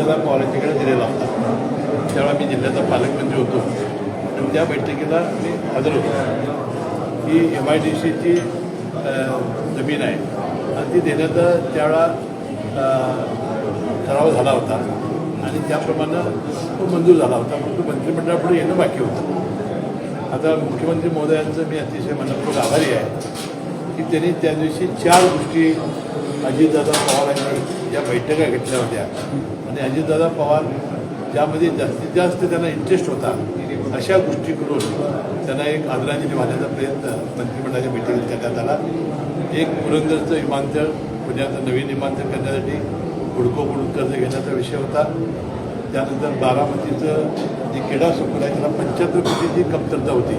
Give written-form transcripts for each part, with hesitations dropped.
अजितदादा पवारांच्याकडे दिलेला होता. त्यावेळा मी जिल्ह्याचा पालकमंत्री होतो आणि त्या बैठकीला मी हजर होतो. ही MIDCची जमीन आहे आणि ती देण्याचा त्यावेळा ठराव झाला होता आणि त्याप्रमाणे तो मंजूर झाला होता. पण तो मंत्रिमंडळापुढे येणं बाकी होतं. आता मुख्यमंत्री महोदयांचं मी अतिशय मनपूर्वक आभारी आहे की त्यांनी त्या दिवशी 4 गोष्टी अजितदादा पवारांनी या बैठका घेतल्या होत्या आणि अजितदादा पवार ज्यामध्ये जास्तीत जास्त त्यांना इंटरेस्ट होता अशा गोष्टी करून त्यांना एक आदरांजली वाहण्याचा प्रयत्न मंत्रिमंडळाच्या बैठकीत करण्यात आला. एक पुरंदरचं विमानतळ, पुण्याचं नवीन विमानतळ करण्यासाठी हुडकोकडून कर्ज घेण्याचा विषय होता. त्यानंतर बारामतीचं जे क्रीडा संकुल आहे त्याला 75 कोटीची कमतरता होती.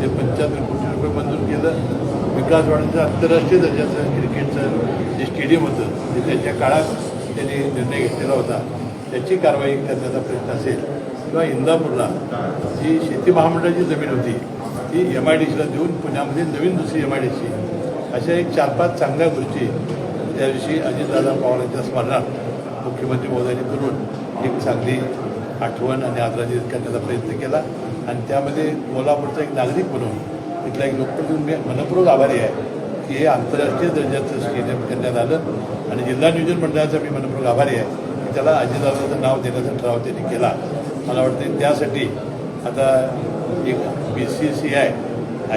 ते 75 कोटी रुपये मंजूर केलं. विकासवाडीचं आंतरराष्ट्रीय दर्जाचं क्रिकेटचं जे स्टेडियम होतं ते त्यांच्या काळात त्यांनी निर्णय घेतलेला होता. त्याची कारवाई करण्याचा प्रयत्न असेल किंवा इंदापूरला जी शेती महामंडळाची जमीन होती ती MIDCला देऊन पुण्यामध्ये नवीन दुसरी MIDC अशा एक 4-5 चांगल्या गोष्टी त्या दिवशी अजितदादा पवारांच्या स्मरणात मुख्यमंत्री महोदयांनी करून एक चांगली आठवण आणि आदरांजली करण्याचा प्रयत्न केला. आणि त्यामध्ये कोल्हापूरचा एक नागरिक म्हणून तिथला एक लोकप्रतिनिधी मी मनपूर्वक आभारी आहे की हे आंतरराष्ट्रीय दर्जाचं स्टेडियम करण्यात आलं आणि जिल्हा नियोजन मंडळाचा मी मनपूर्वक आभारी आहे की त्याला अजितदादाचं नाव देण्याचा ठराव त्यांनी केला. मला वाटते त्यासाठी आता एक BCCI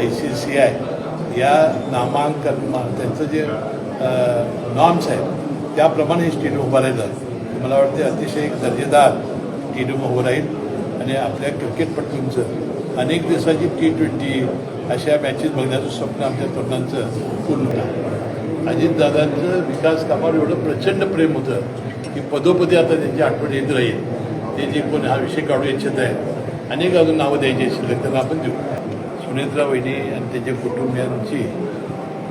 ICCI या नामांकन त्यांचं जे नॉर्म्स आहेत त्याप्रमाणे हे स्टेडियम उभं राहिलं. मला वाटते अतिशय एक दर्जेदार स्टेडियम उभं राहील आणि आपल्या क्रिकेटपटूंचं अनेक दिवसाची T20 अशा मॅचेस बघण्याचं स्वप्न आमच्या तरुणांचं पूर्ण होतं. अजितदादांचं विकास कामावर एवढं प्रचंड प्रेम होतं की पदोपदी आता त्यांची आठवण येत राहील. ते जे कोण हा विषय काढू इच्छित आहे अनेक अजून नावं द्यायची असेल त्यांना आपण देऊ. सुनेत्रा वहिनी आणि त्यांच्या कुटुंबियांची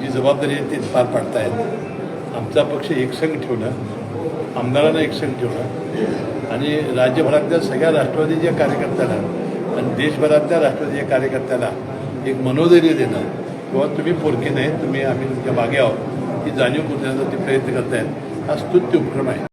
जी जबाबदारी आहे ती पार पाडतायत. आमचा पक्ष एकसंघ ठेवणं, आमदारांना एकसंघ ठेवणं आणि राज्यभरातल्या सगळ्या राष्ट्रवादीच्या कार्यकर्त्यांना आणि देशभरातल्या राष्ट्रवादीच्या कार्यकर्त्यांना एक मनोधैर्य देणं किंवा तुम्ही पोरके नाही, आम्ही तुमच्या मागे आहोत ही जाणीव करून देण्याचा ते प्रयत्न करतायत. हा स्तुत्य उपक्रम आहे.